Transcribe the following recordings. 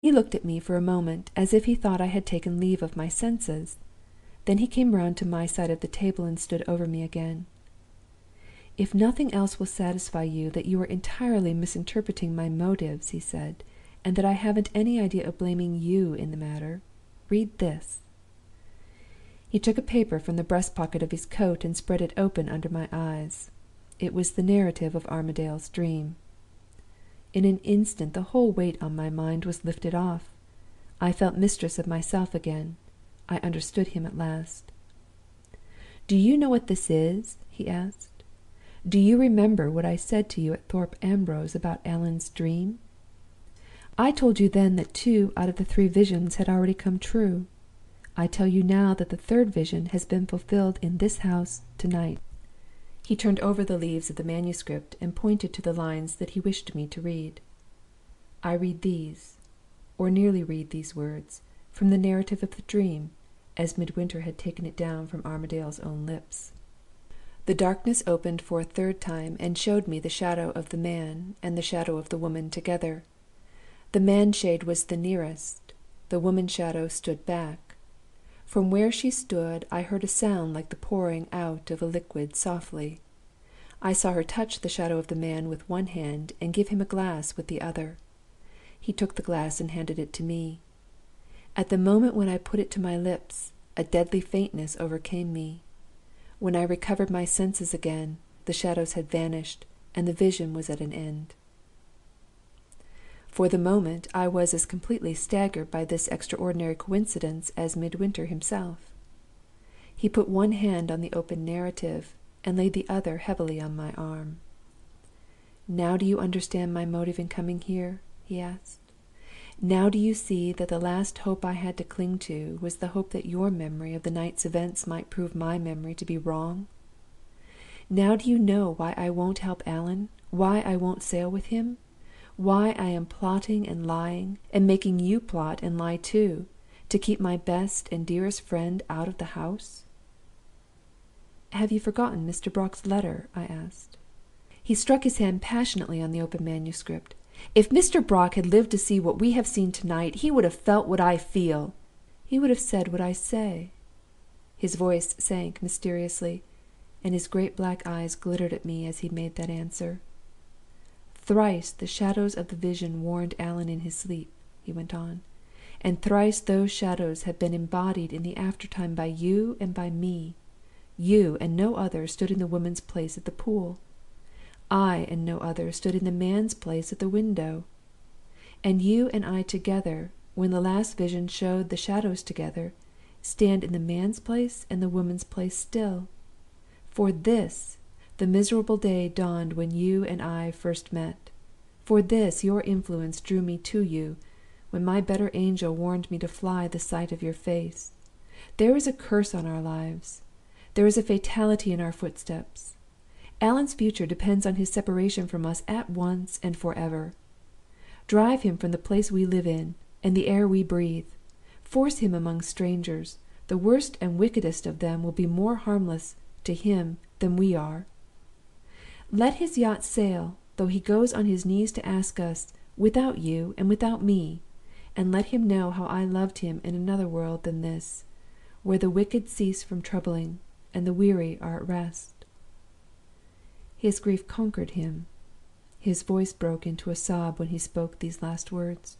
He looked at me for a moment as if he thought I had taken leave of my senses. Then he came round to my side of the table and stood over me again. "If nothing else will satisfy you that you are entirely misinterpreting my motives," he said, "and that I haven't any idea of blaming you in the matter, read this." He took a paper from the breast pocket of his coat and spread it open under my eyes. It was the narrative of Armadale's dream. In an instant the whole weight on my mind was lifted off. I felt mistress of myself again. I understood him at last. "Do you know what this is?" he asked. "Do you remember what I said to you at Thorpe Ambrose about Allan's dream? I told you then that 2 out of the 3 visions had already come true. I tell you now that the 3rd vision has been fulfilled in this house to-night." He turned over the leaves of the manuscript, and pointed to the lines that he wished me to read. I read these, or nearly read these words, from the narrative of the dream, as Midwinter had taken it down from Armadale's own lips. "The darkness opened for a 3rd time, and showed me the shadow of the man and the shadow of the woman together. The man shade was the nearest; the woman shadow stood back. From where she stood I heard a sound like the pouring out of a liquid softly. I saw her touch the shadow of the man with one hand, and give him a glass with the other. He took the glass and handed it to me. At the moment when I put it to my lips, a deadly faintness overcame me. When I recovered my senses again, the shadows had vanished, and the vision was at an end. For the moment I was as completely staggered by this extraordinary coincidence as Midwinter himself. He put one hand on the open narrative, and laid the other heavily on my arm. "Now do you understand my motive in coming here?" he asked. "Now do you see that the last hope I had to cling to was the hope that your memory of the night's events might prove my memory to be wrong? Now do you know why I won't help Allan, why I won't sail with him, why I am plotting and lying, and making you plot and lie too, to keep my best and dearest friend out of the house?" "Have you forgotten Mr. Brock's letter?" I asked. He struck his hand passionately on the open manuscript. "If Mr. Brock had lived to see what we have seen to-night, he would have felt what I feel. He would have said what I say." His voice sank mysteriously, and his great black eyes glittered at me as he made that answer. "Thrice the shadows of the vision warned Allan in his sleep," he went on, "and thrice those shadows have been embodied in the aftertime by you and by me. You and no other stood in the woman's place at the pool. I and no other stood in the man's place at the window. And you and I together, when the last vision showed the shadows together, stand in the man's place and the woman's place still. For this, the miserable day dawned when you and I first met. For this, your influence drew me to you, when my better angel warned me to fly the sight of your face. There is a curse on our lives. There is a fatality in our footsteps. Allan's future depends on his separation from us at once and forever. Drive him from the place we live in, and the air we breathe. Force him among strangers. The worst and wickedest of them will be more harmless to him than we are. Let his yacht sail, though he goes on his knees to ask us, without you and without me, and let him know how I loved him in another world than this, where the wicked cease from troubling, and the weary are at rest." His grief conquered him. His voice broke into a sob when he spoke these last words.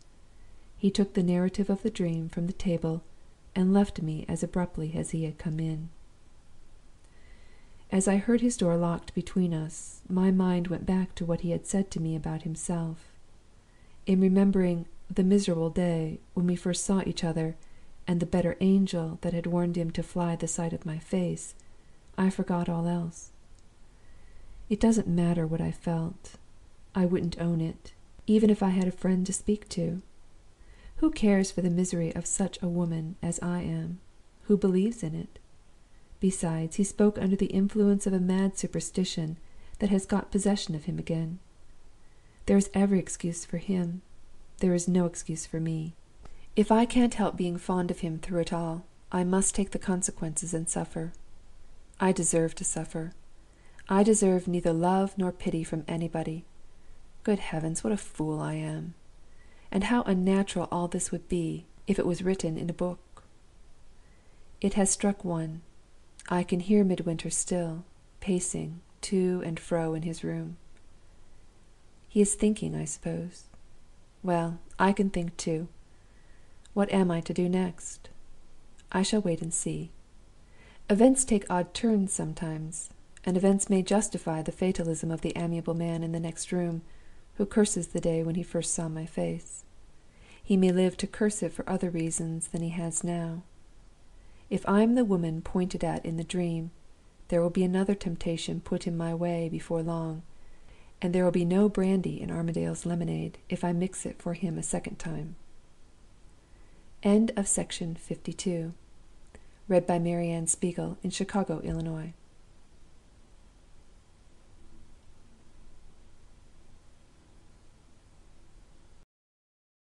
He took the narrative of the dream from the table, and left me as abruptly as he had come in. As I heard his door locked between us, my mind went back to what he had said to me about himself. In remembering the miserable day when we first saw each other, and the better angel that had warned him to fly the sight of my face, I forgot all else. It doesn't matter what I felt. I wouldn't own it, even if I had a friend to speak to. Who cares for the misery of such a woman as I am? Who believes in it? Besides, he spoke under the influence of a mad superstition that has got possession of him again. There is every excuse for him. There is no excuse for me. If I can't help being fond of him through it all, I must take the consequences and suffer. I deserve to suffer. I deserve neither love nor pity from anybody. Good heavens, what a fool I am! and how unnatural all this would be if it was written in a book! It has struck one. I can hear Midwinter still, pacing to and fro in his room. He is thinking, I suppose. Well, I can think too. What am I to do next? I shall wait and see. Events take odd turns sometimes, and events may justify the fatalism of the amiable man in the next room, who curses the day when he first saw my face. He may live to curse it for other reasons than he has now. If I am the woman pointed at in the dream, there will be another temptation put in my way before long, and there will be no brandy in Armadale's lemonade if I mix it for him a second time. End of Section 52. Read by Marianne Spiegel in Chicago, Illinois.